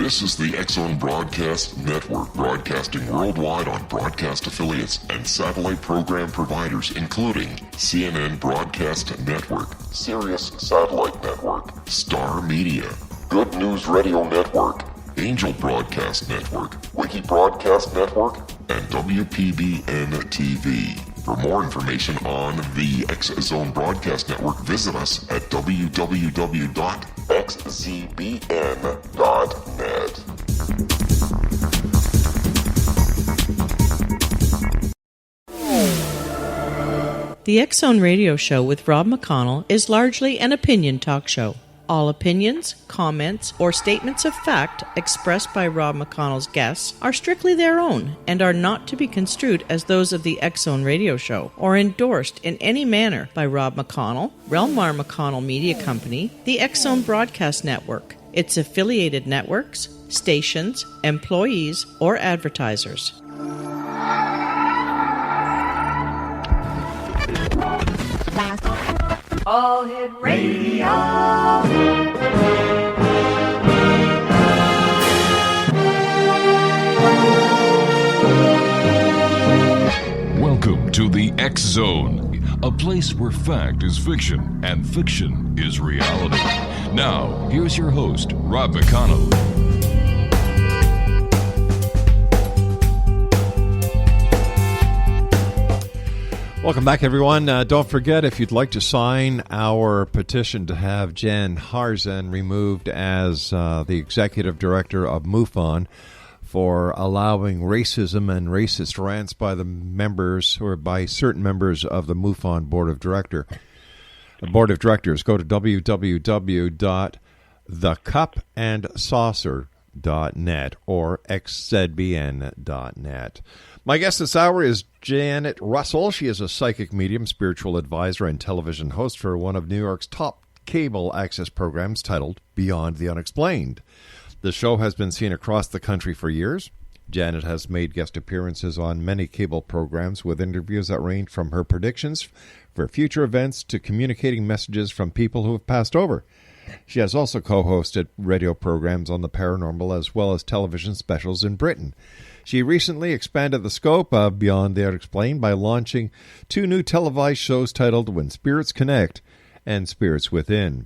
This is the X-Zone Broadcast Network, broadcasting worldwide on broadcast affiliates and satellite program providers, including CNN Broadcast Network, Sirius Satellite Network, Star Media, Good News Radio Network, Angel Broadcast Network, Wiki Broadcast Network, and WPBN TV. For more information on the X-Zone Broadcast Network, visit us at www.xzbn.net. The X-Zone Radio Show with Rob McConnell is largely an opinion talk show. All opinions, comments, or statements of fact expressed by Rob McConnell's guests are strictly their own and are not to be construed as those of the X-Zone Radio Show or endorsed in any manner by Rob McConnell, rel-mar McConnell Media Company, the X-Zone Broadcast Network, its affiliated networks, stations, employees, or advertisers. All Hit Radio. Welcome to the X-Zone, a place where fact is fiction and fiction is reality. Now, here's your host, Rob McConnell. Welcome back, everyone. Don't forget, if you'd like to sign our petition to have Jan Harzan removed as the executive director of MUFON for allowing racism and racist rants by the members or by certain members of the MUFON Board of Directors, go to www.thecupandSaucer.net or xzbn.net. My guest this hour is Janet Russell. She is a psychic medium, spiritual advisor, and television host for one of New York's top cable access programs titled Beyond the Unexplained. The show has been seen across the country for years. Janet has made guest appearances on many cable programs with interviews that range from her predictions for future events to communicating messages from people who have passed over. She has also co-hosted radio programs on the paranormal as well as television specials in Britain. She recently expanded the scope of Beyond the Unexplained by launching 2 new televised shows titled When Spirits Connect and Spirits Within.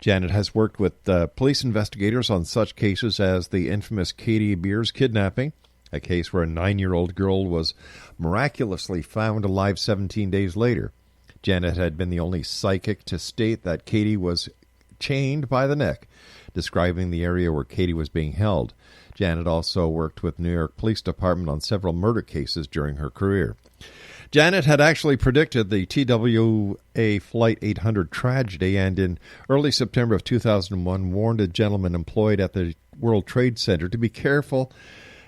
Janet has worked with police investigators on such cases as the infamous Katie Beers kidnapping, a case where a 9-year-old girl was miraculously found alive 17 days later. Janet had been the only psychic to state that Katie was chained by the neck, describing the area where Katie was being held. Janet also worked with New York Police Department on several murder cases during her career. Janet had actually predicted the TWA Flight 800 tragedy and in early September of 2001 warned a gentleman employed at the World Trade Center to be careful,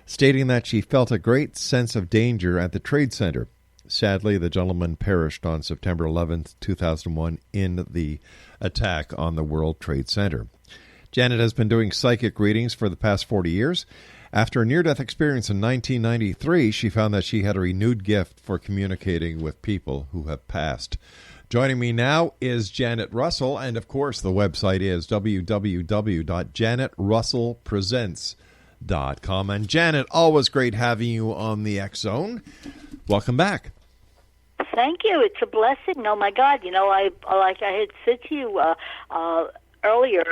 stating that she felt a great sense of danger at the Trade Center. Sadly, the gentleman perished on September 11, 2001 in the attack on the World Trade Center. Janet has been doing psychic readings for the past 40 years. After a near-death experience in 1993, she found that she had a renewed gift for communicating with people who have passed. Joining me now is Janet Russell, and of course the website is www.janetrussellpresents.com. And Janet, always great having you on the X-Zone. Welcome back. Thank you. It's a blessing. Oh, my God. You know, I had said to you earlier,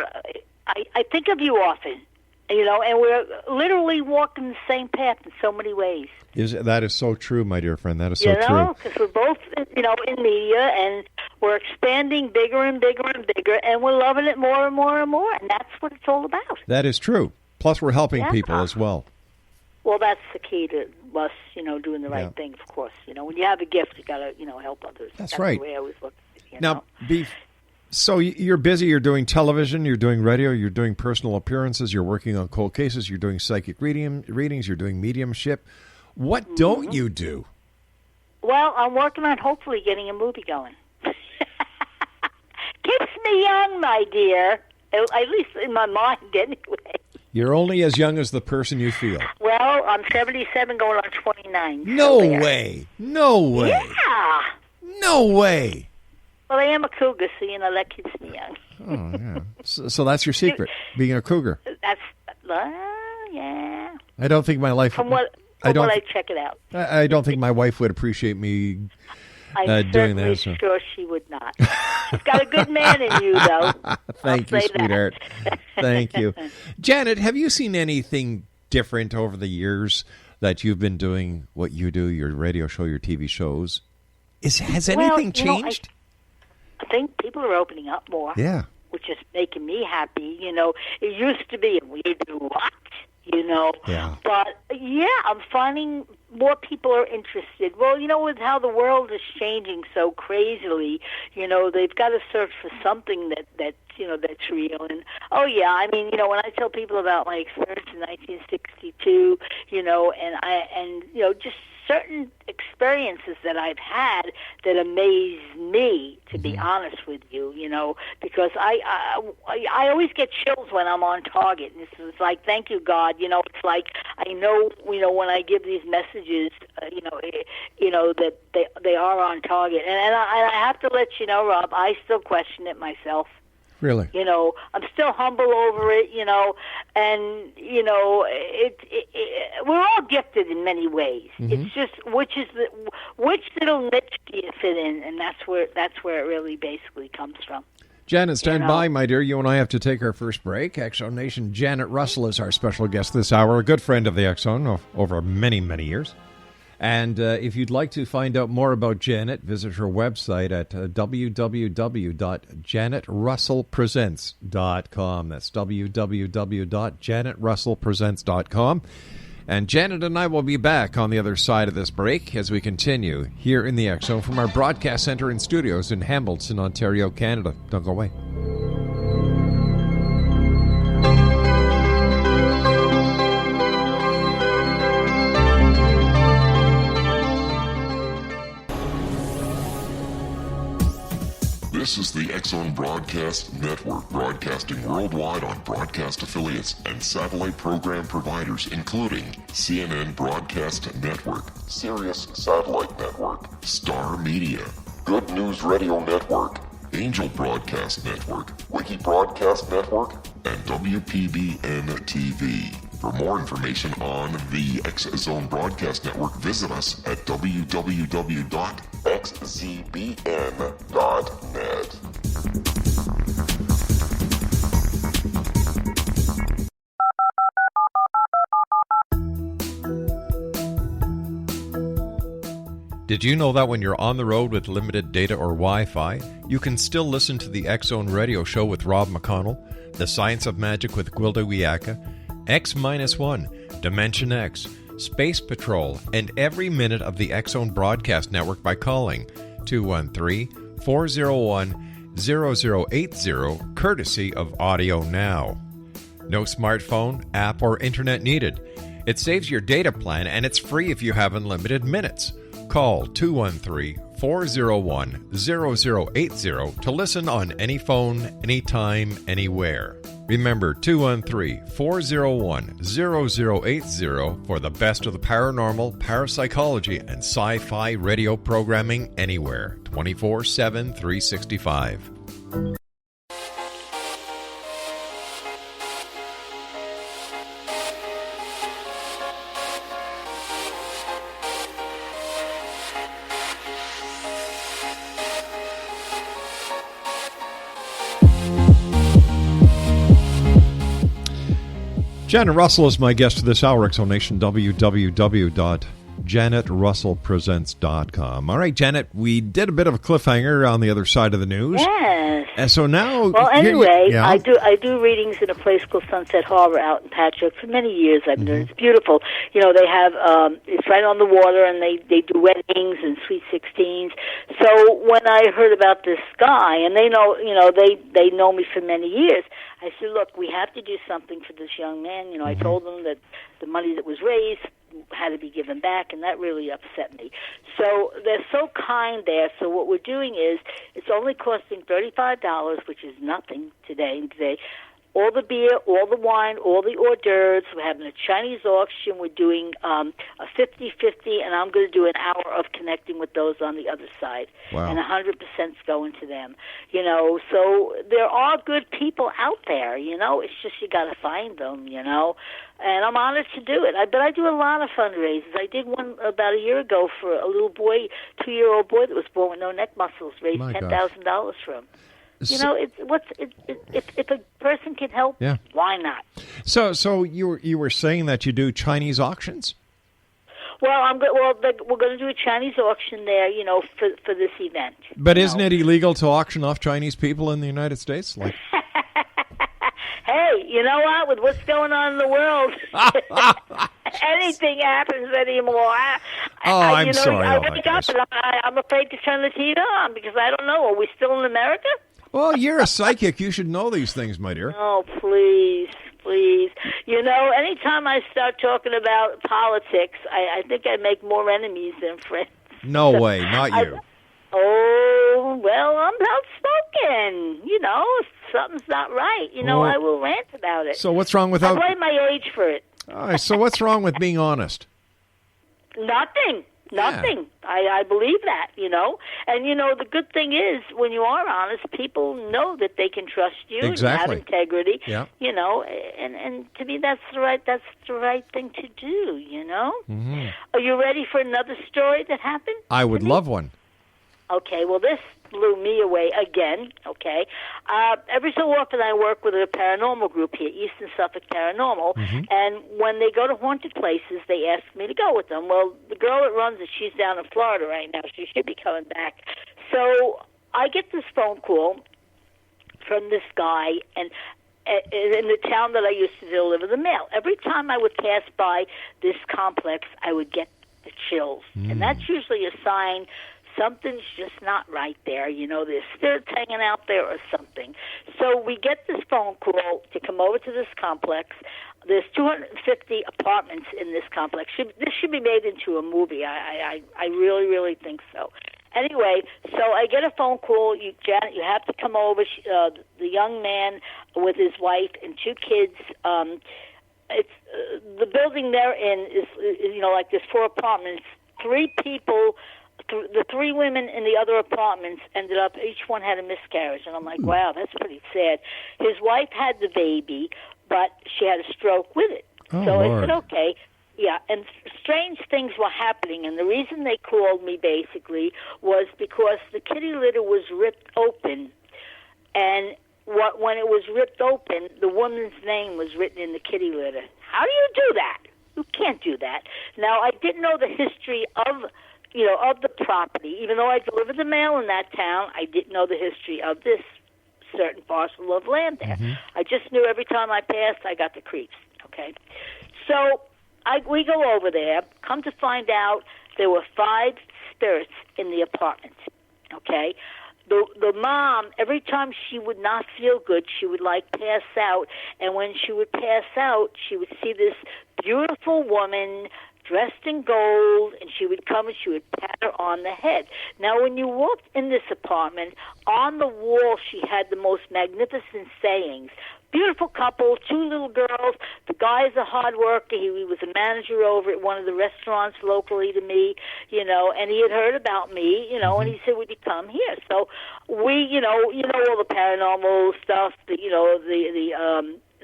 I think of you often, you know, and we're literally walking the same path in so many ways. That is so true, my dear friend. That is so true. You know, because we're both, you know, in media, and we're expanding bigger and bigger and bigger, and we're loving it more and more and more, and that's what it's all about. That is true. Plus, we're helping people as well. Well, that's the key to us, you know, doing the right thing, of course. You know, when you have a gift, you got to, you know, help others. That's right. The way I always look at it, now, so you're busy, you're doing television, you're doing radio, you're doing personal appearances, you're working on cold cases, you're doing psychic readings, you're doing mediumship. What don't you do? Well, I'm working on hopefully getting a movie going. Keeps me young, my dear, at least in my mind anyway. You're only as young as the person you feel. Well, I'm 77 going on 29. No way. No way. Yeah. No way. Well, I am a cougar, so, you know, that keeps me young. Oh, yeah. So that's your secret, being a cougar. That's, I don't think my life. From what I check it out. I don't think my wife would appreciate me I'm doing certainly that. So. sure she would not. She's got a good man in you, though. Thank you, sweetheart. Thank you. Janet, have you seen anything different over the years that you've been doing what you do, your radio show, your TV shows? Has anything changed? I think people are opening up more. Yeah. Which is making me happy. It used to be, we do what? Yeah. But, I'm finding more people are interested. Well, with how the world is changing so crazily, they've got to search for something that's real. And, when I tell people about my experience in 1962, just certain experiences that I've had that amaze me, to be honest with you, because I always get chills when I'm on target. And it's like, thank you, God. It's like I know, when I give these messages, that they are on target. And I have to let you know, Rob, I still question it myself. Really? I'm still humble over it, and, we're all gifted in many ways. It's just which little niche do you fit in, and that's where it really basically comes from. Janet, stand by, my dear. You and I have to take our first break. X-Zone Nation, Janet Russell is our special guest this hour, a good friend of the X-Zone over many, many years. And if you'd like to find out more about Janet, visit her website at www.janetrussellpresents.com. That's www.janetrussellpresents.com. And Janet and I will be back on the other side of this break as we continue here in the X-Zone from our broadcast center and studios in Hamilton, Ontario, Canada. Don't go away. This is the X-Zone Broadcast Network, broadcasting worldwide on broadcast affiliates and satellite program providers, including CNN Broadcast Network, Sirius Satellite Network, Star Media, Good News Radio Network, Angel Broadcast Network, Wiki Broadcast Network, and WPBN TV. For more information on the X-Zone Broadcast Network, visit us at www.xzbn.net. Did you know that when you're on the road with limited data or Wi-Fi, you can still listen to the X-Zone Radio Show with Rob McConnell, The Science of Magic with Gwilda Wiyaka, X-1, Dimension X, Space Patrol, and every minute of the X-Zone Broadcast Network by calling 213-401-0080, courtesy of Audio Now. No smartphone, app, or internet needed. It saves your data plan, and it's free if you have unlimited minutes. Call 213-401-0080 to listen on any phone, anytime, anywhere. Remember, 213-401-0080 for the best of the paranormal, parapsychology, and sci-fi radio programming anywhere, 24/7, 365. Janet Russell is my guest this hour, X-Zone Nation, www.janetrussellpresents.com. All right, Janet, we did a bit of a cliffhanger on the other side of the news. Yes. And so now... Well, anyway, yeah. I do readings in a place called Sunset Harbor out in Patrick for many years. I've been doing it. It's beautiful. They have, it's right on the water, and they do weddings and sweet 16s. So when I heard about this guy, and they know, they know me for many years, I said, look, we have to do something for this young man. I told them that the money that was raised had to be given back, and that really upset me. So they're so kind there. So what we're doing is it's only costing $35, which is nothing today. all the beer, all the wine, all the hors d'oeuvres. We're having a Chinese auction. We're doing a 50-50, and I'm going to do an hour of connecting with those on the other side. Wow. And 100% going to them. You know, so there are good people out there, you know. It's just you got to find them, you know. And I'm honored to do it. But I do a lot of fundraisers. I did one about a year ago for a little boy, 2-year-old boy that was born with no neck muscles, raised $10,000 for him. You know, if a person can help, why not? So you were saying that you do Chinese auctions? Well, we're going to do a Chinese auction there, you know, for this event. But isn't it illegal to auction off Chinese people in the United States? Like, hey, you know what? With what's going on in the world, anything happens anymore. I'm sorry. I'm afraid to turn the TV on because I don't know. Are we still in America? Well, you're a psychic. You should know these things, my dear. Oh, please. You know, anytime I start talking about politics, I think I make more enemies than friends. No way, not you. Well, I'm outspoken. You know, if something's not right, you know, I will rant about it. So what's wrong with... I blame my age for it. All right, so what's wrong with being honest? Nothing. Yeah. I believe that, you know. And, you know, the good thing is when you are honest, people know that they can trust you and have integrity, you know. And to me, that's the right thing to do, you know. Mm-hmm. Are you ready for another story that happened? I would love one. Okay, well, this blew me away again, okay? Every so often I work with a paranormal group here, Eastern Suffolk Paranormal, and when they go to haunted places, they ask me to go with them. Well, the girl that runs it, she's down in Florida right now. She should be coming back. So I get this phone call from this guy, and in the town that I used to deliver the mail. Every time I would pass by this complex, I would get the chills, and that's usually a sign something's just not right there. You know, there's spirits hanging out there or something. So we get this phone call to come over to this complex. There's 250 apartments in this complex. This should be made into a movie. I really, really think so. Anyway, so I get a phone call. Janet, you have to come over. The young man with his wife and 2 kids. It's the building they're in is, you know, like there's 4 apartments. 3 people. The 3 women in the other apartments ended up, each one had a miscarriage. And I'm like, wow, that's pretty sad. His wife had the baby, but she had a stroke with it. Oh, so Lord. I said, okay. Yeah, and strange things were happening. And the reason they called me, basically, was because the kitty litter was ripped open. And when it was ripped open, the woman's name was written in the kitty litter. How do you do that? You can't do that. Now, I didn't know the history of the property. Even though I delivered the mail in that town, I didn't know the history of this certain parcel of land there. I just knew every time I passed, I got the creeps, okay? So we go over there. Come to find out, there were 5 spirits in the apartment, okay? The mom, every time she would not feel good, she would, pass out. And when she would pass out, she would see this beautiful woman dressed in gold, and she would come and she would pat her on the head. Now, when you walked in this apartment, on the wall she had the most magnificent sayings. Beautiful couple, 2 little girls. The guy's a hard worker. He was a manager over at one of the restaurants locally to me, you know, and he had heard about me, you know, and he said, would you come here? So we, you know all the paranormal stuff, the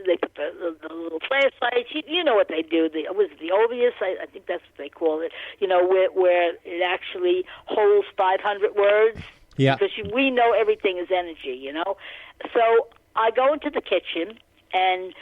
they put the little flashlights. You know what they do. Was it the Ovius? I think that's what they call it. You know, where it actually holds 500 words. Yeah. Because we know everything is energy, you know. So I go into the kitchen, and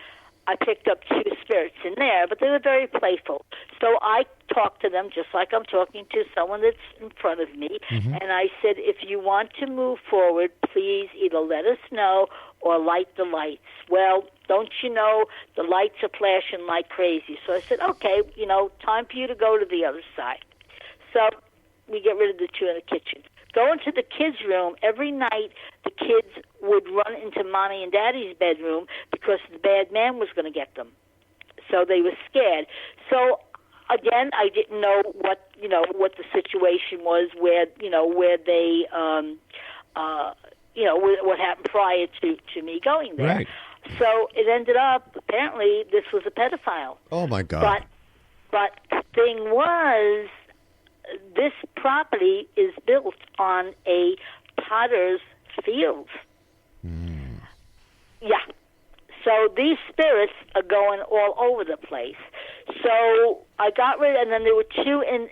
I picked up 2 spirits in there, but they were very playful. So I talked to them just like I'm talking to someone that's in front of me, and I said, if you want to move forward, please either let us know or light the lights. Well, don't you know, the lights are flashing like crazy. So I said, okay, you know, time for you to go to the other side. So we get rid of the 2 in the kitchen. Go into the kids' room. Every night the kids would run into Mommy and Daddy's bedroom because the bad man was going to get them. So they were scared. So again, I didn't know what the situation was, where they what happened prior to me going there. Right. So it ended up, apparently, this was a pedophile. Oh, my God. But the thing was, this property is built on a potter's field. Yeah. So these spirits are going all over the place. So I got rid, and then there were two in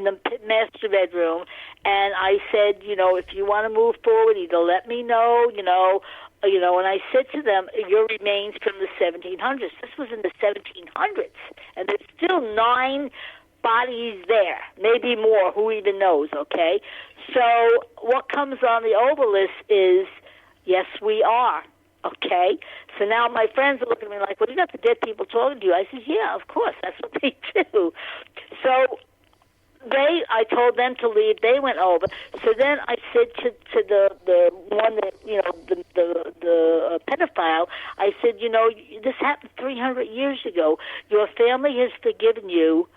the master bedroom, and I said, if you want to move forward, either let me know, and I said to them, your remains from the 1700s. This was in the 1700s, and there's still 9 bodies there, maybe more, who even knows, okay? So what comes on the obelisk is, yes, we are, okay? So now my friends are looking at me like, well, you got the dead people talking to you. I said, yeah, of course, that's what they do. So I told them to leave. They went over. So then I said to the one that, the pedophile, I said, this happened 300 years ago. Your family has forgiven you.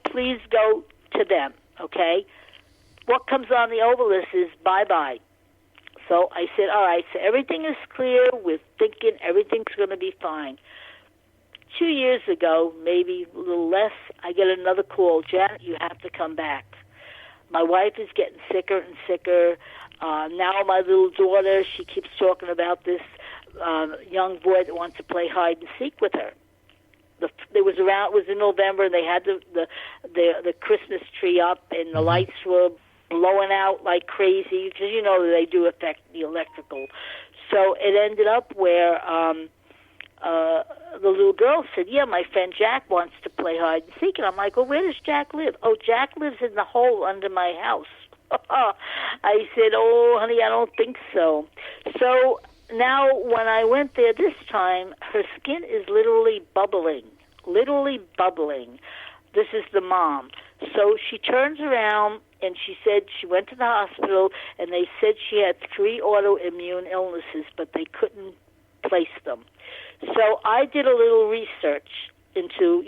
Please go to them, okay? What comes on the obelisk is bye-bye. So I said, all right, so everything is clear. We're thinking everything's going to be fine. 2 years ago, maybe a little less, I get another call. Janet, you have to come back. My wife is getting sicker and sicker. Now my little daughter, she keeps talking about this young boy that wants to play hide and seek with her. It was in November, and they had the Christmas tree up, and the lights were blowing out like crazy, because they do affect the electrical. So it ended up where the little girl said, yeah, my friend Jack wants to play hide and seek. And I'm like, well, where does Jack live? Oh, Jack lives in the hole under my house. I said, oh, honey, I don't think so. So now when I went there this time, her skin is literally bubbling. This is the mom. So she turns around, and she said she went to the hospital, and they said she had 3 autoimmune illnesses, but they couldn't place them. So I did a little research into,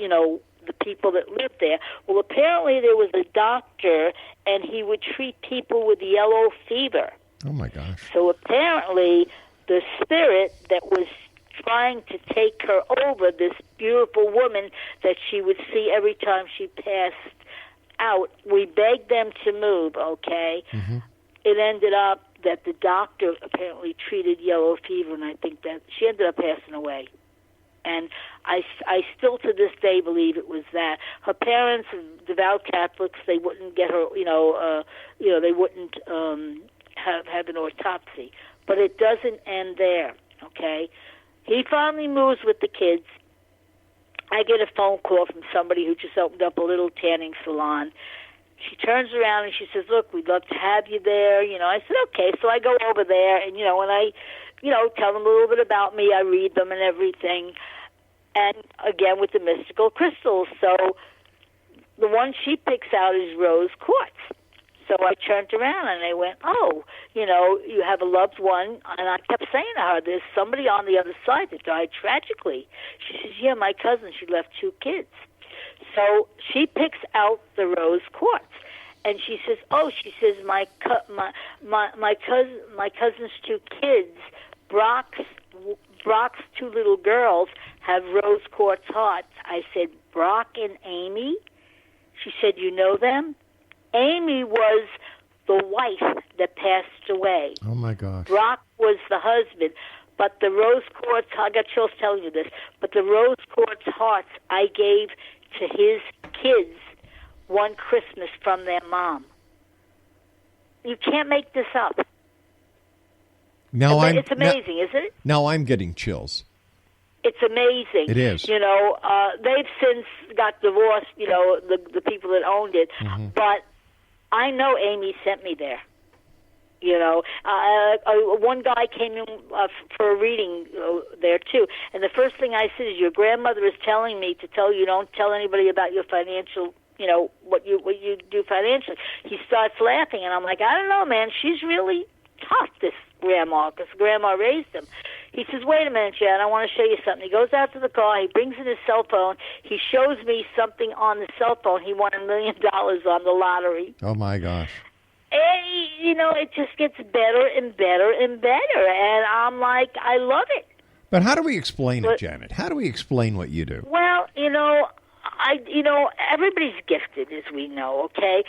the people that lived there. Well, apparently there was a doctor, and he would treat people with yellow fever. Oh, my gosh. So apparently the spirit that was trying to take her over, this beautiful woman that she would see every time she passed out, we begged them to move, okay? Mm-hmm. It ended up that the doctor apparently treated yellow fever, and I think that she ended up passing away. And I still to this day believe it was that. Her parents, devout Catholics, they wouldn't get her, they wouldn't have an autopsy. But it doesn't end there, okay? He finally moves with the kids. I get a phone call from somebody who just opened up a little tanning salon. She turns around and she says, look, we'd love to have you there. I said, okay. So I go over there, and, and I, tell them a little bit about me. I read them and everything. And, again, with the mystical crystals. So the one she picks out is rose quartz. So I turned around and I went, oh, you have a loved one. And I kept saying to her, there's somebody on the other side that died tragically. She says, yeah, my cousin, she left 2 kids. So she picks out the rose quartz, and she says, my cousin's 2 kids, Brock's 2 little girls, have rose quartz hearts. I said, Brock and Amy? She said, you know them? Amy was the wife that passed away. Oh, my gosh. Brock was the husband. But the rose quartz, I got chills telling you this, but the rose quartz hearts I gave to his kids one Christmas from their mom. You can't make this up. It's amazing, isn't it? Now I'm getting chills. It's amazing. It is. They've since got divorced, the people that owned it. Mm-hmm. But I know Amy sent me there. One guy came in for a reading there, too. And the first thing I said is, your grandmother is telling me to tell you, don't tell anybody about your financial, what you do financially. He starts laughing, and I'm like, I don't know, man. She's really tough, this grandma, because grandma raised him. He says, wait a minute, Jan, I want to show you something. He goes out to the car. He brings in his cell phone. He shows me something on the cell phone. He won $1 million on the lottery. Oh, my gosh. it just gets better and better and better. And I'm like, I love it. But how do we explain it, Janet? How do we explain what you do? Well, everybody's gifted, as we know, okay?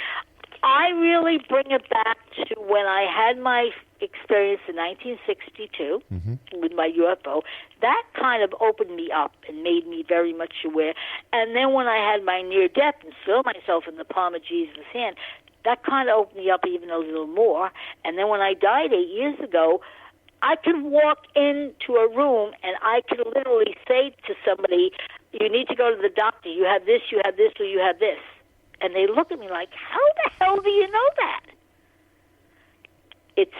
I really bring it back to when I had my experience in 1962 with my UFO. That kind of opened me up and made me very much aware. And then when I had my near-death and saw myself in the palm of Jesus' hand, that kind of opened me up even a little more. And then when I died 8 years ago, I could walk into a room and I could literally say to somebody, you need to go to the doctor. You have this, or you have this. And they look at me like, how the hell do you know that? It's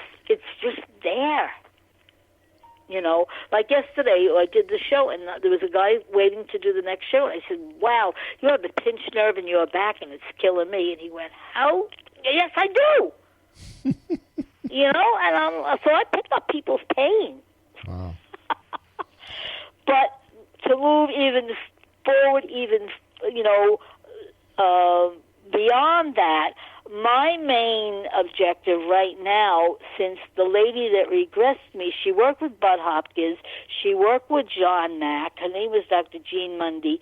just there. Like yesterday, I did the show, and there was a guy waiting to do the next show. And I said, wow, you have a pinched nerve in your back, and it's killing me. And he went, how? Yes, I do. And so I pick up people's pain. Wow. But to move even forward, beyond that, my main objective right now, since the lady that regressed me, she worked with Bud Hopkins, she worked with John Mack, her name was Dr. Jean Mundy.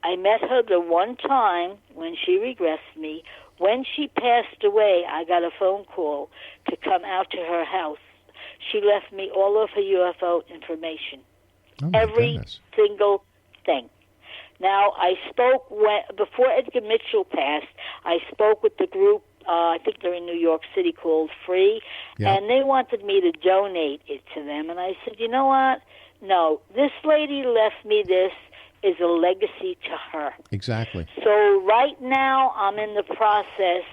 I met her the one time when she regressed me. When she passed away, I got a phone call to come out to her house. She left me all of her UFO information. Oh, my every goodness. Single thing. Now, I spoke before Edgar Mitchell passed. I spoke with the group, I think they're in New York City, called Free, and they wanted me to donate it to them. And I said, you know what? No, this lady left me this is a legacy to her. Exactly. So right now, I'm in the process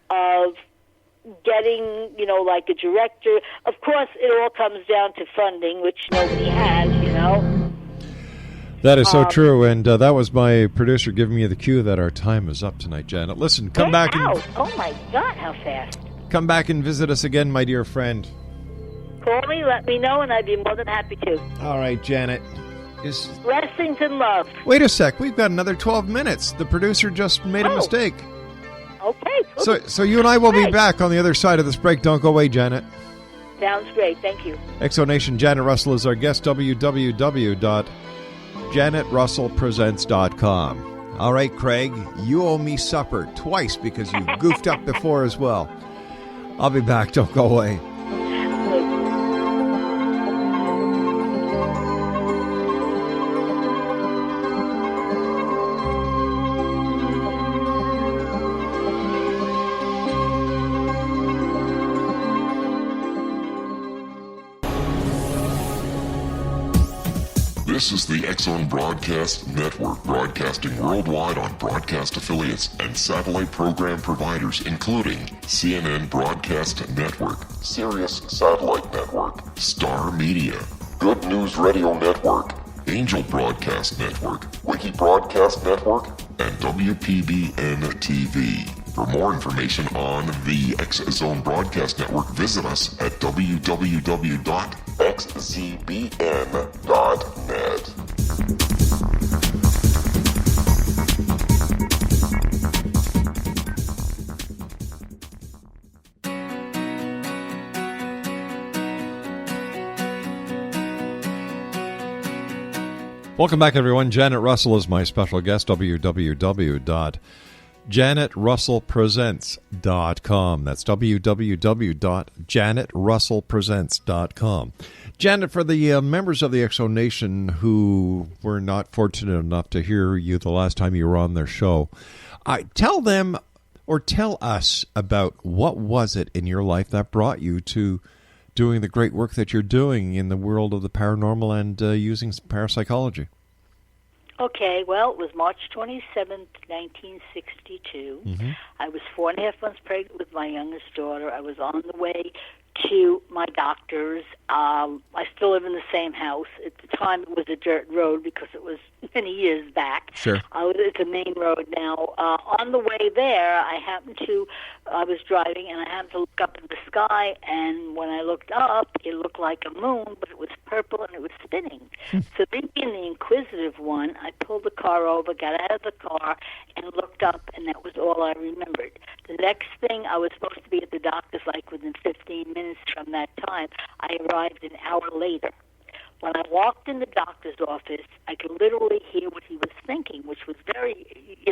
of getting, like a director. Of course, it all comes down to funding, which nobody has, That is so true, and that was my producer giving me the cue that our time is up tonight, Janet. Listen, come back and... Oh, my God, how fast. Come back and visit us again, my dear friend. Call me, let me know, and I'd be more than happy to. All right, Janet. Blessings and love. Wait a sec, we've got another 12 minutes. The producer just made a mistake. Okay. So you and I will be back on the other side of this break. Don't go away, Janet. Sounds great, thank you. Exonation, Janet Russell is our guest, www.janetrussellpresents.com. All right, Craig, you owe me supper twice because you goofed up before as well. I'll be back. Don't go away. This is the X-Zone Broadcast Network, broadcasting worldwide on broadcast affiliates and satellite program providers, including CNN Broadcast Network, Sirius Satellite Network, Star Media, Good News Radio Network, Angel Broadcast Network, Wiki Broadcast Network, and WPBN TV. For more information on the X-Zone Broadcast Network, visit us at www.xzbn.net. Welcome back, everyone. Janet Russell is my special guest, www.janetrussellpresents.com. That's www.janetrussellpresents.com. Janet, for the members of the Exo Nation who were not fortunate enough to hear you the last time you were on their show, tell them or tell us about what was it in your life that brought you to doing the great work that you're doing in the world of the paranormal and using parapsychology. Okay, well, it was March 27th, 1962. Mm-hmm. I was 4.5 months pregnant with my youngest daughter. I was on the way to my doctor's. I still live in the same house. At the time, it was a dirt road because it was many years back. Sure. It's a main road now. On the way there, I was driving, and I happened to look up in the sky, and when I looked up, it looked like a moon, but it was purple, and it was spinning. So being the inquisitive one, I pulled the car over, got out of the car, and looked up, and that was all I remembered. The next thing, I was supposed to be at the doctor's like within 15 minutes from that time. I arrived an hour later. When I walked in the doctor's office, I could literally hear what he was thinking, which was very,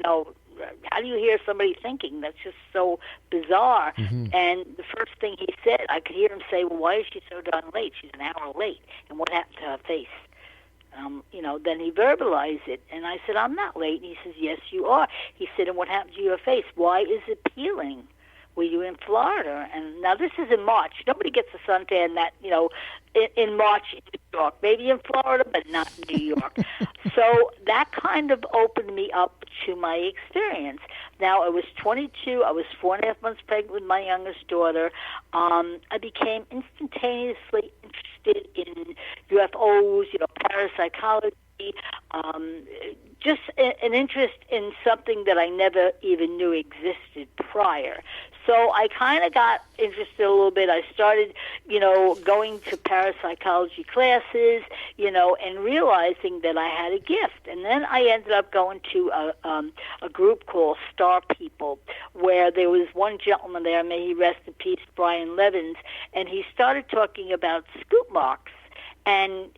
how do you hear somebody thinking? That's just so bizarre. And the first thing he said, I could hear him say, well, why is she so darn late? She's an hour late. And what happened to her face? Then he verbalized it. And I said, I'm not late. And he says, yes, you are. He said, and what happened to your face? Why is it peeling? Were you in Florida? And now this is in March. Nobody gets a suntan that, in March in New York. Maybe in Florida, but not in New York. So that kind of opened me up to my experience. Now, I was 22. I was 4.5 months pregnant with my youngest daughter. I became instantaneously interested in UFOs, parapsychology, just an interest in something that I never even knew existed prior. So I kind of got interested a little bit. I started, going to parapsychology classes, and realizing that I had a gift. And then I ended up going to a group called Star People, where there was one gentleman there, may he rest in peace, Brian Levins, and he started talking about scoop marks. And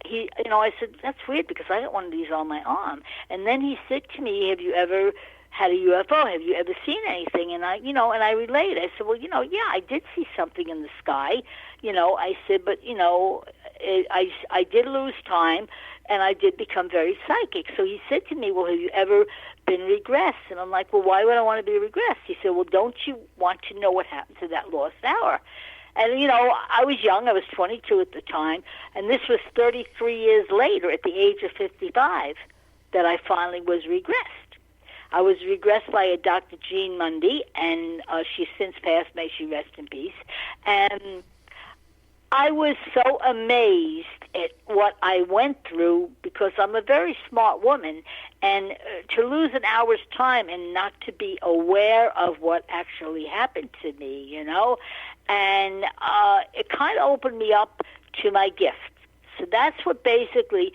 he, I said, that's weird because I got one of these on my arm. And then he said to me, have you ever had a UFO? Have you ever seen anything? And I, and I relayed. I said, well, yeah, I did see something in the sky. I said, but, I did lose time, and I did become very psychic. So he said to me, well, have you ever been regressed? And I'm like, well, why would I want to be regressed? He said, well, don't you want to know what happened to that lost hour? And, I was young. I was 22 at the time. And this was 33 years later, at the age of 55, that I finally was regressed. I was regressed by a Dr. Jean Mundy, and she's since passed. May she rest in peace. And I was so amazed at what I went through because I'm a very smart woman, and to lose an hour's time and not to be aware of what actually happened to me, and it kind of opened me up to my gift. So that's what basically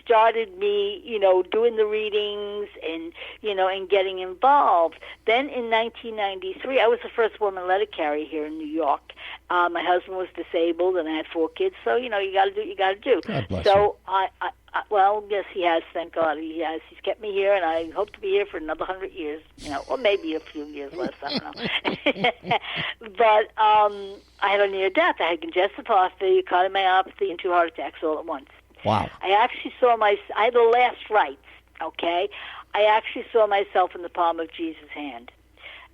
started me, doing the readings and, and getting involved. Then in 1993, I was the first woman letter carrier here in New York. My husband was disabled and I had 4 kids. So, you got to do what you got to do. God bless you. Well, yes, he has. Thank God he has. He's kept me here, and I hope to be here for another 100 years, or maybe a few years less. I don't know. But I had a near death. I had congestive heart failure, cardiomyopathy, and 2 heart attacks all at once. Wow. I actually saw I had the last rites, okay? I actually saw myself in the palm of Jesus' hand.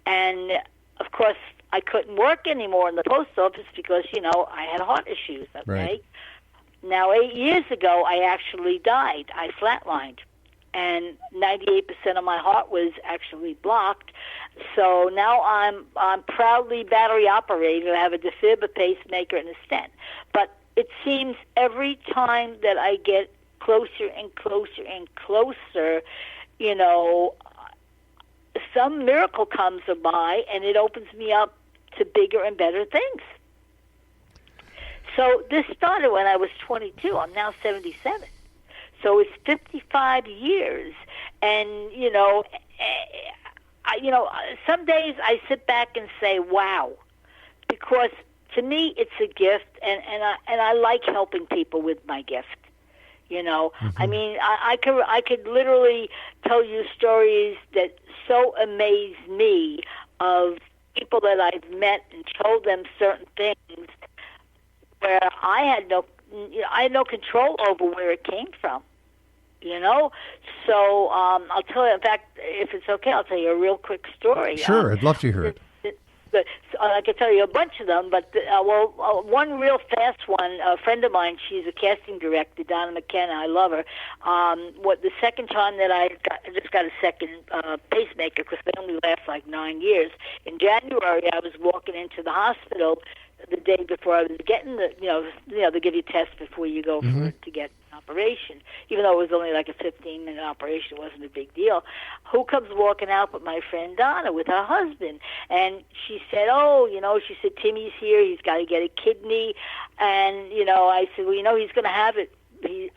And, of course, I couldn't work anymore in the post office because, I had heart issues, okay? Right. Now, 8 years ago, I actually died. I flatlined, and 98% of my heart was actually blocked. So now I'm proudly battery operated. I have a defib, a pacemaker, and a stent. But it seems every time that I get closer and closer and closer, some miracle comes by, and it opens me up to bigger and better things. So this started when I was 22. I'm now 77. So it's 55 years. And, some days I sit back and say, wow, because to me it's a gift, and I like helping people with my gift. I mean, I could literally tell you stories that so amaze me of people that I've met and told them certain things where I had no control over where it came from, So I'll tell you. In fact, if it's okay, I'll tell you a real quick story. Sure, I'd love to hear it. I could tell you a bunch of them, but one real fast one. A friend of mine, she's a casting director, Donna McConnell. I love her. The second time that I just got a second pacemaker because they only last like 9 years. In January, I was walking into the hospital. the day before I was getting they give you tests before you go to get an operation. Even though it was only like a 15-minute operation, it wasn't a big deal. Who comes walking out but my friend Donna with her husband? And she said, she said, Timmy's here. He's got to get a kidney. And, I said, well, he's going to have it.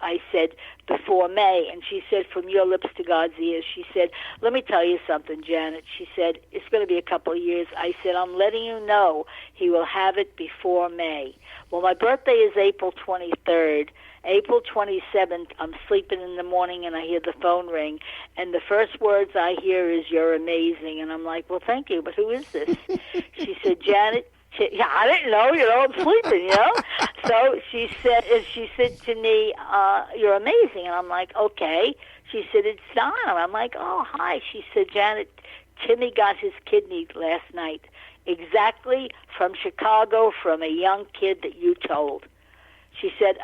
I said, before May. And she said, from your lips to God's ears. She said, let me tell you something, Janet. She said, it's going to be a couple of years. I said, I'm letting you know he will have it before May. Well, my birthday is April 23rd. April 27th, I'm sleeping in the morning and I hear the phone ring. And the first words I hear is, you're amazing. And I'm like, well, thank you, but who is this? She said, Janet. Yeah, I didn't know, I'm sleeping, So she said to me, you're amazing. And I'm like, okay. She said, it's Donna. I'm like, oh, hi. She said, Janet, Timmy got his kidney last night, exactly from Chicago, from a young kid that you told. She said,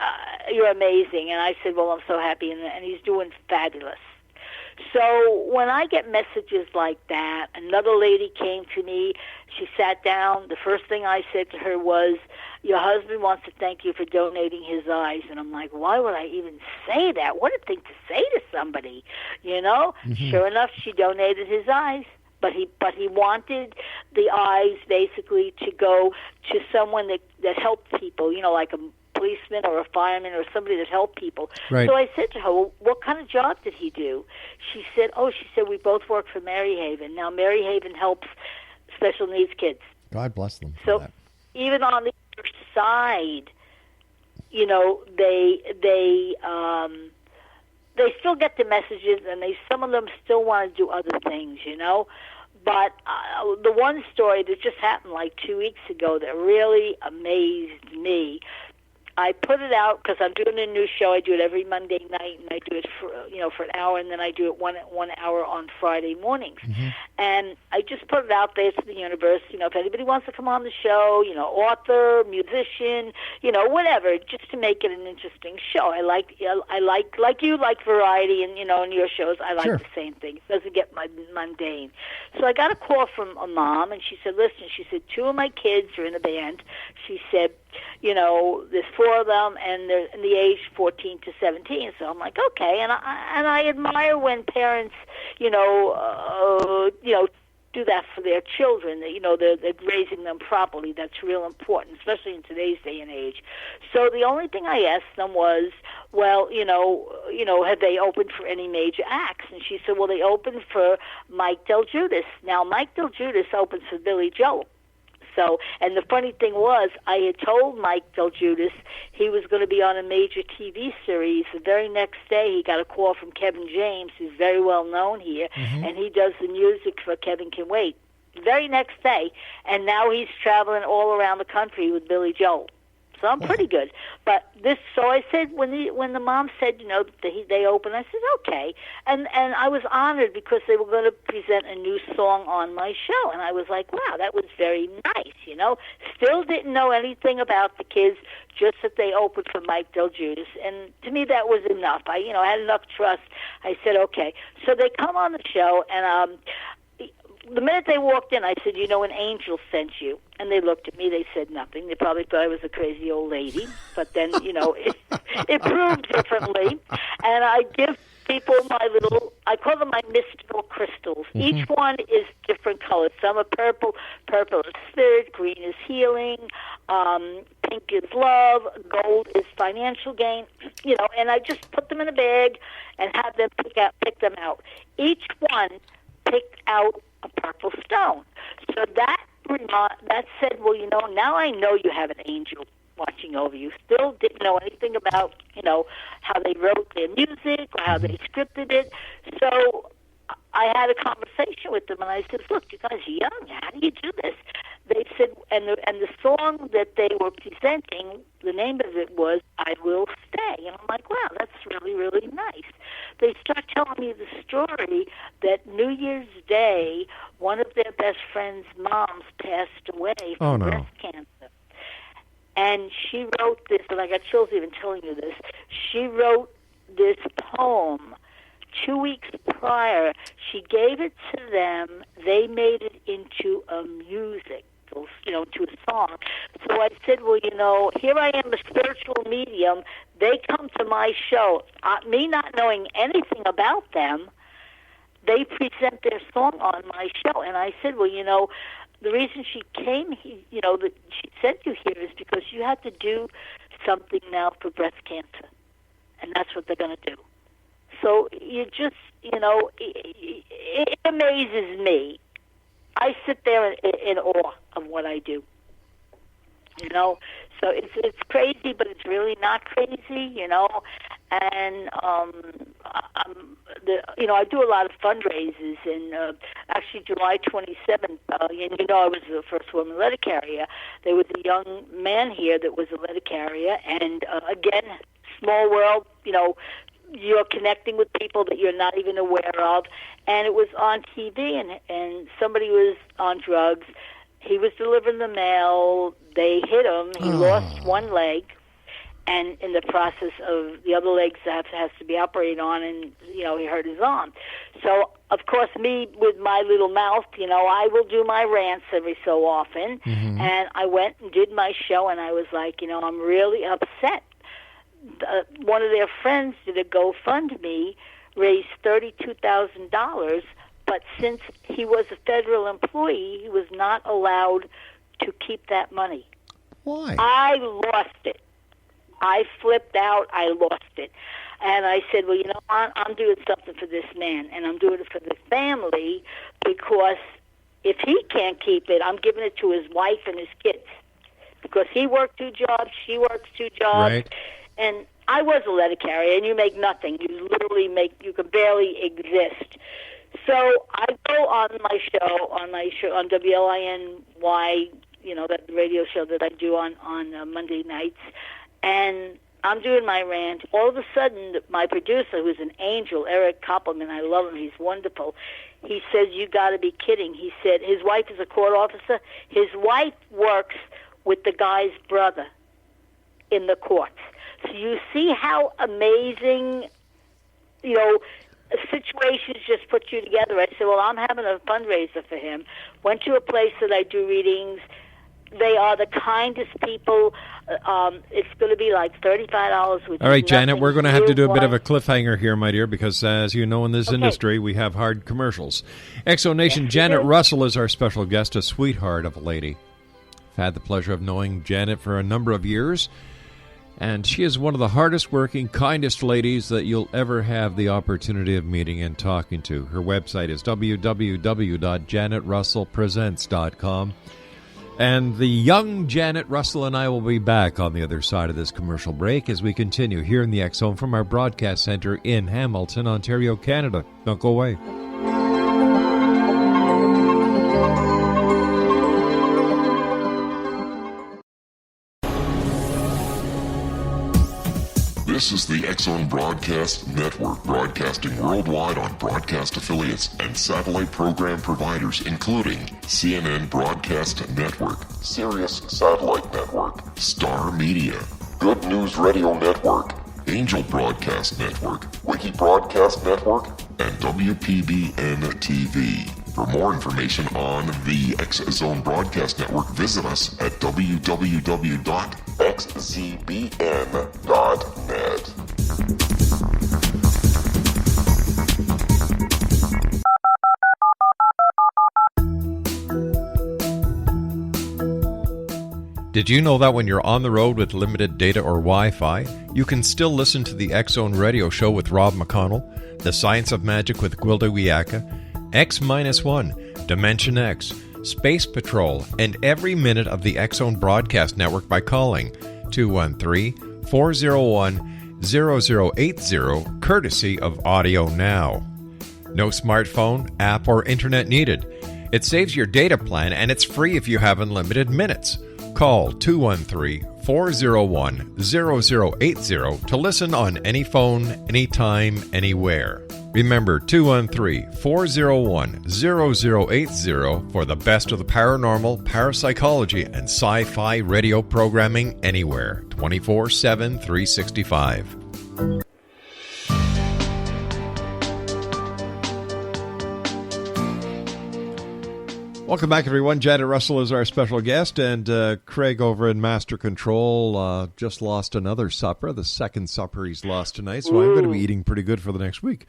you're amazing. And I said, well, I'm so happy. And he's doing fabulous. So when I get messages like that, another lady came to me. She sat down. The first thing I said to her was, your husband wants to thank you for donating his eyes. And I'm like, why would I even say that? What a thing to say to somebody, Sure enough, she donated his eyes. But he wanted the eyes basically to go to someone that helped people, like a policeman or a fireman or somebody that helped people. Right. So I said to her, well, what kind of job did he do? She said, we both work for Mary Haven. Now, Mary Haven helps special needs kids. God bless them. So even on the other side, they still get the messages, and some of them still want to do other things, But the one story that just happened like 2 weeks ago that really amazed me, I put it out because I'm doing a new show. I do it every Monday night, and I do it for an hour, and then I do it one hour on Friday mornings. And I just put it out there to the universe. If anybody wants to come on the show, author, musician, whatever, just to make it an interesting show. I like you like variety, and in your shows, I like the same thing. It doesn't get mundane. So I got a call from a mom, and she said, "Listen," she said, "2 of my kids are in a band." She said, there's 4 of them, and they're in the age 14 to 17. So I'm like, okay, and I admire when parents, do that for their children. They're raising them properly. That's real important, especially in today's day and age. So the only thing I asked them was, well, have they opened for any major acts? And she said, well, they opened for Mike Del Giudice. Now, Mike Del Giudice opens for Billy Joel. So, and the funny thing was, I had told Mike Del Giudice he was going to be on a major TV series. The very next day, he got a call from Kevin James, who's very well known here, and he does the music for Kevin Can Wait. The very next day, and now he's traveling all around the country with Billy Joel. So I'm pretty good. But so I said, when the mom said, they opened, I said, okay. And I was honored because they were going to present a new song on my show. And I was like, wow, that was very nice, Still didn't know anything about the kids, just that they opened for Mike Del Giudice. And to me, that was enough. I had enough trust. I said, okay. So they come on the show, and the minute they walked in, I said, an angel sent you. And they looked at me. They said nothing. They probably thought I was a crazy old lady. But then, it proved differently. And I give people I call them my mystical crystals. Each one is different colors. Some are purple. Purple is spirit. Green is healing. Pink is love. Gold is financial gain. And I just put them in a bag and have them pick them out. Each one picked out a purple stone. So that said, well, now I know you have an angel watching over you. Still didn't know anything about, how they wrote their music or how they scripted it. So I had a conversation with them, and I said, look, you guys are young. How do you do this? They said, and the song that they were presenting, the name of it was I Will Stay. And I'm like, wow, that's really, really nice. They start telling me the story that New Year's Day, one of their best friend's moms passed away from breast cancer. And she wrote this, and I got chills even telling you this. She wrote this poem 2 weeks prior. She gave it to them. They made it into a music crystals, to a song. So I said, well, here I am, a spiritual medium. They come to my show. Me not knowing anything about them, they present their song on my show. And I said, well, the reason she came, that she sent you here is because you had to do something now for breast cancer. And that's what they're going to do. So you just, it amazes me. I sit there in awe of what I do. So it's crazy, but it's really not crazy, And I do a lot of fundraisers. And actually, July 27th, I was the first woman letter carrier. There was a young man here that was a letter carrier, and again, small world. You're connecting with people that you're not even aware of, and it was on TV, and somebody was on drugs. He was delivering the mail. They hit him. He lost one leg, and in the process of the other legs has to be operated on, and he hurt his arm. So of course, me with my little mouth, I will do my rants every so often, and I went and did my show, and I was like, I'm really upset. One of their friends did a GoFundMe, raised $32,000, but since he was a federal employee, he was not allowed to keep that money. Why? I lost it. I flipped out. I lost it. And I said, well, I'm doing something for this man, and I'm doing it for the family, because if he can't keep it, I'm giving it to his wife and his kids, because he worked 2 jobs, she works 2 jobs. Right. And I was a letter carrier, and you make nothing. You literally you can barely exist. So I go on my show on WLINY, that radio show that I do on Monday nights, and I'm doing my rant. All of a sudden, my producer, who's an angel, Eric Koppelman, I love him, he's wonderful, he says, you got to be kidding. He said his wife is a court officer. His wife works with the guy's brother in the courts. So you see how amazing, situations just put you together. I said, well, I'm having a fundraiser for him. Went to a place that I do readings. They are the kindest people. It's going to be like $35. All right, Janet, we're going to have to do a bit of a cliffhanger here, my dear, because as you know, in this industry, we have hard commercials. Exonation, Janet Russell is our special guest, a sweetheart of a lady. I've had the pleasure of knowing Janet for a number of years. And she is one of the hardest working, kindest ladies that you'll ever have the opportunity of meeting and talking to. Her website is www.janetrussellpresents.com. And the young Janet Russell and I will be back on the other side of this commercial break as we continue here in the X Zone from our broadcast center in Hamilton, Ontario, Canada. Don't go away. This is the X Zone Broadcast Network, broadcasting worldwide on broadcast affiliates and satellite program providers, including CNN Broadcast Network, Sirius Satellite Network, Star Media, Good News Radio Network, Angel Broadcast Network, Wiki Broadcast Network, and WPBN TV. For more information on the X Zone Broadcast Network, visit us at www.xzbn.net. Did you know that when you're on the road with limited data or Wi-Fi, you can still listen to the X Zone Radio Show with Rob McConnell, The Science of Magic with Gwilda Wiyaka, X-1, Dimension X, Space Patrol, and every minute of the X Zone Broadcast Network by calling 213-401-0080, courtesy of Audio Now. No smartphone, app, or internet needed. It saves your data plan, and it's free if you have unlimited minutes. Call 213-401-0080 to listen on any phone, anytime, anywhere. Remember, 213-401-0080 for the best of the paranormal, parapsychology, and sci-fi radio programming anywhere, 24/7, 365. Welcome back, everyone. Janet Russell is our special guest, and Craig over in Master Control just lost another supper, the second supper he's lost tonight, so I'm going to be eating pretty good for the next week.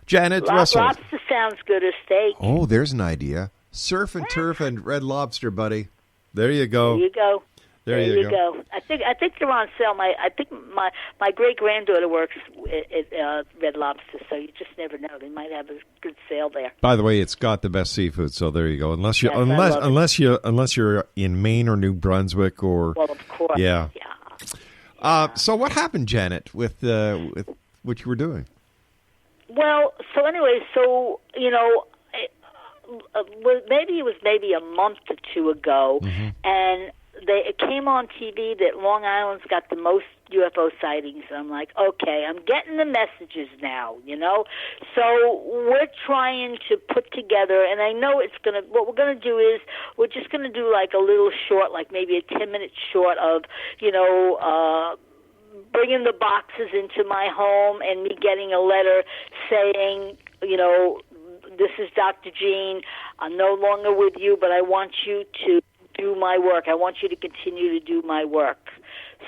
Janet Russell. Lobster sounds good as steak. Oh, there's an idea. Surf and turf and red lobster, buddy. There you go. There you go. There you go. I think they're on sale. I think my great granddaughter works at Red Lobster, so you just never know. They might have a good sale there. By the way, it's got the best seafood, so there you go. Unless you're in Maine or New Brunswick or of course. Yeah. So what happened, Janet, with what you were doing? Well, so anyway, maybe it was a month or two ago, and it came on TV that Long Island's got the most UFO sightings. And I'm like, okay, I'm getting the messages now, So we're trying to put together, and I know what we're going to do is we're just going to do like a little short, like maybe a 10-minute short of, bringing the boxes into my home and me getting a letter saying, this is Dr. Jean. I'm no longer with you, but I want you to do my work. I want you to continue to do my work.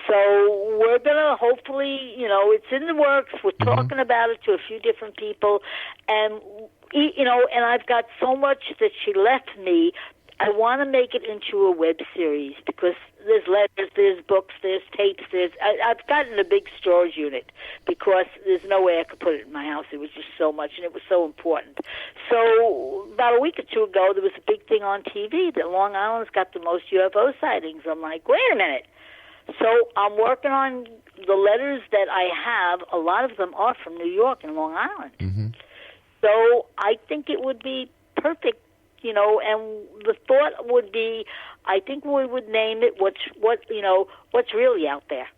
So we're going to hopefully, it's in the works. We're talking about it to a few different people. And, and I've got so much that she left me. I want to make it into a web series because there's letters, there's books, there's tapes, I've gotten a big storage unit because there's no way I could put it in my house. It was just so much, and it was so important. So about a week or two ago, there was a big thing on TV that Long Island's got the most UFO sightings. I'm like, wait a minute. So I'm working on the letters that I have. A lot of them are from New York and Long Island. So I think it would be perfect. And the thought would be, I think we would name it what's really out there,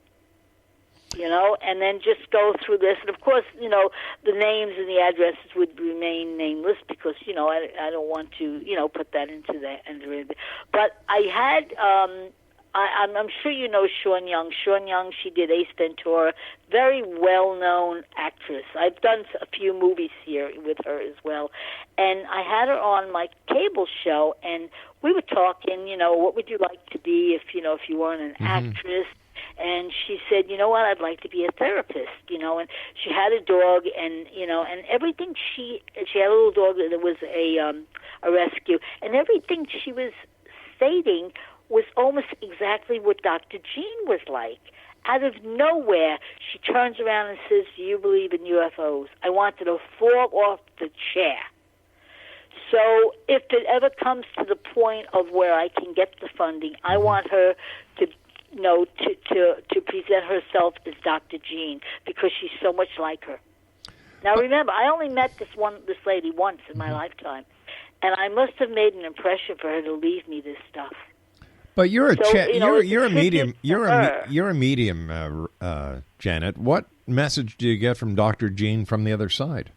and then just go through this. And of course, the names and the addresses would remain nameless because, I don't want to, put that into the. But I had, I'm sure you know Sean Young. Sean Young, she did Ace Ventura, very well-known actress. I've done a few movies here with her as well. And I had her on my cable show, and we were talking, what would you like to be if you weren't an actress? And she said, you know what, I'd like to be a therapist, and she had a dog, and, and everything she had a little dog that was a rescue, and everything she was stating was almost exactly what Dr. Jean was like. Out of nowhere, she turns around and says, do you believe in UFOs? I wanted to fall off the chair. So if it ever comes to the point of where I can get the funding, I want her to to present herself as Dr. Jean because she's so much like her. Now remember, I only met this lady once in my lifetime, and I must have made an impression for her to leave me this stuff. But you're a medium. You're a medium, Janet. What message do you get from Dr. Jean from the other side?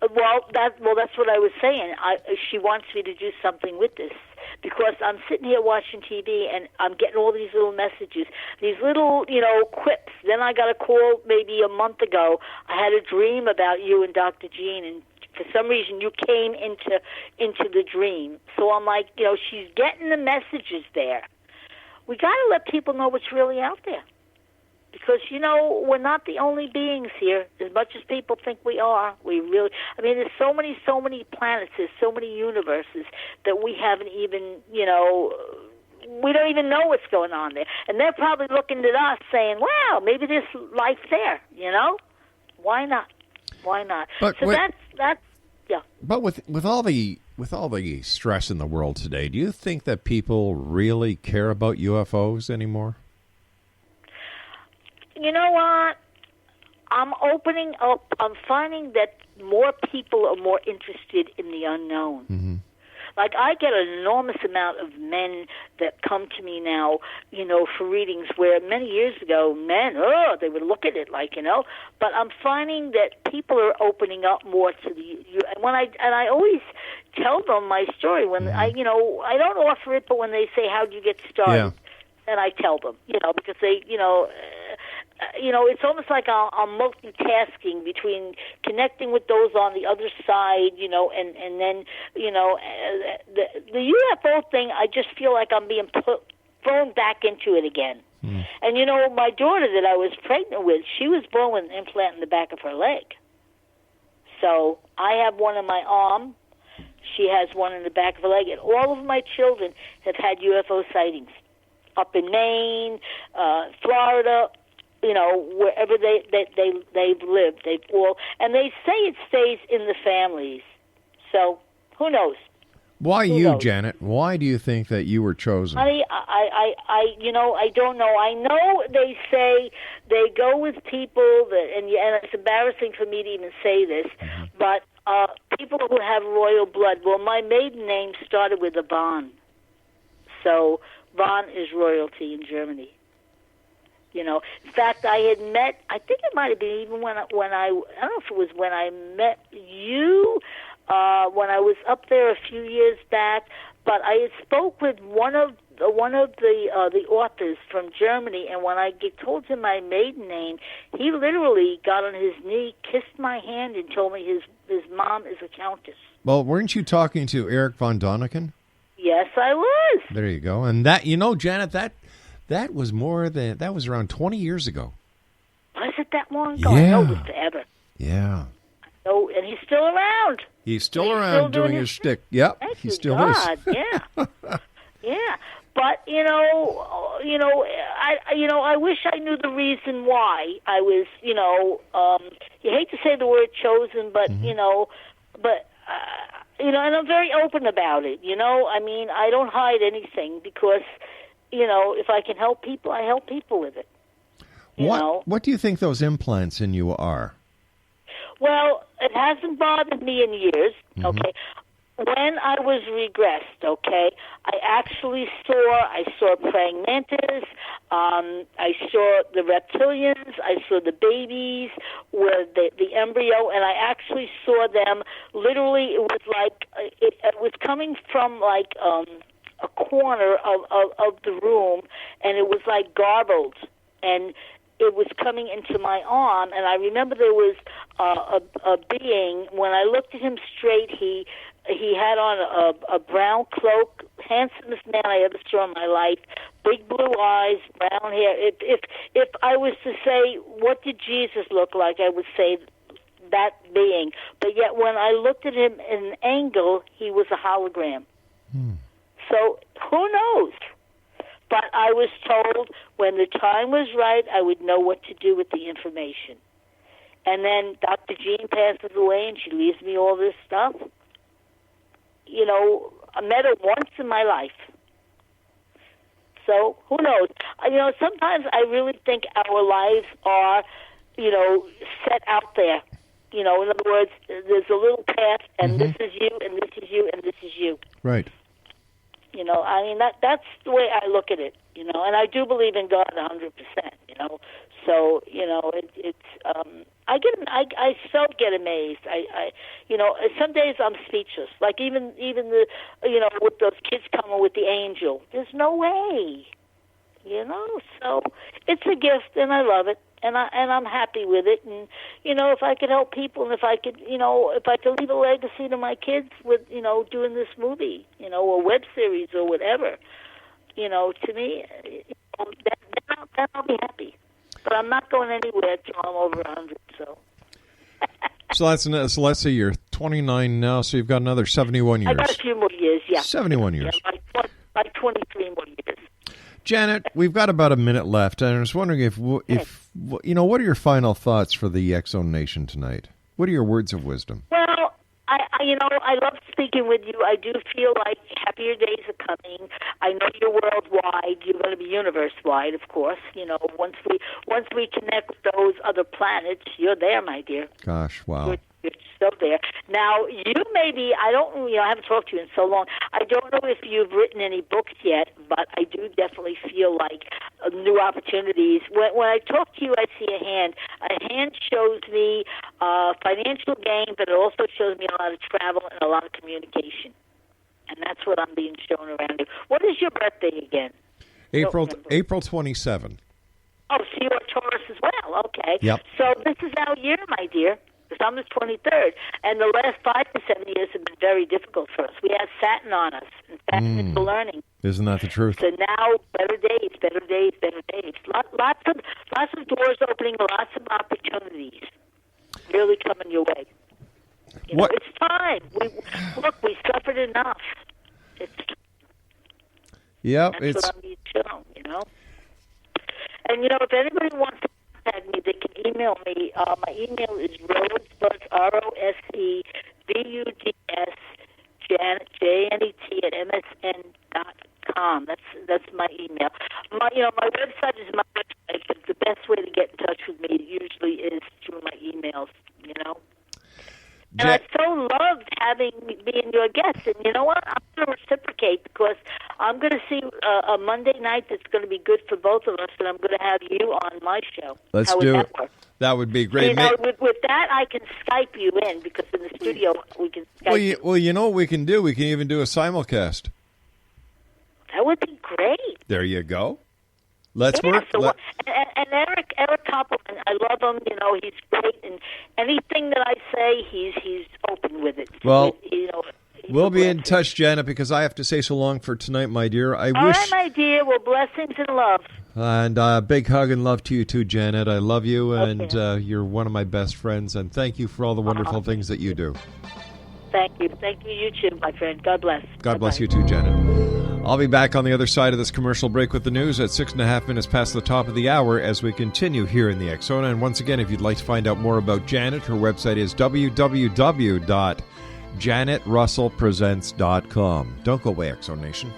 Well, that's what I was saying. She wants me to do something with this because I'm sitting here watching TV and I'm getting all these little messages, these little, quips. Then I got a call maybe a month ago. I had a dream about you and Dr. Jean, and for some reason you came into the dream. So I'm like, she's getting the messages there. We got to let people know what's really out there. Because, we're not the only beings here, as much as people think we are. There's so many planets, there's so many universes that we haven't even, we don't even know what's going on there. And they're probably looking at us saying, wow, maybe there's life there, Why not? But so that's yeah. But with all the stress in the world today, do you think that people really care about UFOs anymore? You know what? I'm opening up. I'm finding that more people are more interested in the unknown. Mm-hmm. Like, I get an enormous amount of men that come to me now, for readings where many years ago, men, they would look at it like, But I'm finding that people are opening up more to I always tell them my story when I don't offer it, but when they say, how'd you get started? Yeah. And I tell them, because they, it's almost like I'm multitasking between connecting with those on the other side, and then, the UFO thing, I just feel like I'm being thrown back into it again. And, my daughter that I was pregnant with, she was born with an implant in the back of her leg. So I have one in my arm. She has one in the back of her leg. And all of my children have had UFO sightings up in Maine, Florida, wherever they've lived. And they say it stays in the families. So who knows? Why Janet? Why do you think that you were chosen? Honey, I don't know. I know they say they go with people that, and it's embarrassing for me to even say this, but people who have royal blood. Well, my maiden name started with a Bahn, so Bahn is royalty in Germany. In fact, I had met. I think it might have been even when I don't know if it was when I met you. When I was up there a few years back, but I had spoke with one of the authors from Germany, and when I told him my maiden name, he literally got on his knee, kissed my hand, and told me his mom is a countess. Well, weren't you talking to Eric von Däniken? Yes, I was. There you go. And that, Janet, that was around 20 years ago. Was it that long ago? Yeah. I know it was forever. Yeah. Oh, and he's still around. He's still around doing his shtick. Yep, he still is. Yeah, yeah. But I wish I knew the reason why I was. You hate to say the word chosen, but and I'm very open about it. I mean, I don't hide anything because, if I can help people, I help people with it. What do you think those implants in you are? Well, it hasn't bothered me in years, okay? When I was regressed, okay, I saw praying mantis, I saw the reptilians, I saw the babies with the embryo, and I actually saw them, literally, it was like, it was coming from like a corner of the room, and it was like garbled, and it was coming into my arm, and I remember there was a being. When I looked at him straight, he had on a brown cloak, handsomest man I ever saw in my life, big blue eyes, brown hair. If I was to say, what did Jesus look like, I would say that being. But yet when I looked at him in an angle, he was a hologram. So who knows? But I was told when the time was right, I would know what to do with the information. And then Dr. Jean passes away, and she leaves me all this stuff. I met her once in my life. So who knows? Sometimes I really think our lives are, set out there. In other words, there's a little path, and this is you, and this is you, and this is you. Right. I mean, that's the way I look at it, and I do believe in God 100%, so, it's, I so get amazed. I some days I'm speechless, like even the, with those kids coming with the angel, there's no way, so it's a gift and I love it. And I'm happy with it, and if I could help people, and if I could leave a legacy to my kids with doing this movie, or web series or whatever, to me, then I'll be happy. But I'm not going anywhere till I'm over 100. So let's say you're 29 now, so you've got another 71 years. I got a few more years, yeah. 71 years. Yeah, like 23 more years. Janet, we've got about a minute left, and I was wondering if what are your final thoughts for the X-Zone Nation tonight? What are your words of wisdom? Well, I love speaking with you. I do feel like happier days are coming. I know you're worldwide. You're going to be universe-wide, of course. Once we connect with those other planets, you're there, my dear. Gosh, wow. You're still there. Now, you maybe, I haven't talked to you in so long. I don't know if you've written any books yet, but I do definitely feel like new opportunities. When I talk to you, I see a hand. A hand shows me financial gain, but it also shows me a lot of travel and a lot of communication. And that's what I'm being shown around you. What is your birthday again? April 27. Oh, so you're a Taurus as well. okay? Yep. So this is our year, my dear, because I'm the 23rd, and the last 5 to 7 years have been very difficult for us. We had Saturn on us, and Saturn is the learning. Isn't that the truth? So now, better days, better days, better days. Lots of doors opening, lots of opportunities really coming your way. You know, What? it's time. We suffered enough. Yep, That's it's what I'm being shown, you know. And, you know, if anybody wants to contact me, they can email me. My email is rosebuds, ROSEBUDS, Janet, JNET at MSN.com. That's my email. My website is my website, but the best way to get in touch with me usually is through my emails, you know. And I so loved being your guest. And you know what? I'm going to reciprocate because I'm going to see a Monday night that's going to be good for both of us, and I'm going to have you on my show. Let's How would do that it. work? That would be great. You know, with that, I can Skype you in because in the studio we can Skype Well, you know what we can do? We can even do a simulcast. That would be great. There you go. Let's Yeah, work. so and Eric Koppelman, I love him. You know, he's great, and anything that I say, he's open with it. Well, you know, we'll be in touch, Janet, because I have to say so long for tonight, my dear. All right, my dear. Well, blessings and love. And big hug and love to you too, Janet. I love you, and you're one of my best friends. And thank you for all the wonderful things that you do. Thank you. Thank you, you too, my friend. God bless. God bless you too, Janet. I'll be back on the other side of this commercial break with the news at 6.5 minutes past the top of the hour as we continue here in the X Zone. And once again, if you'd like to find out more about Janet, her website is www.janetrussellpresents.com. Don't go away, X Zone Nation.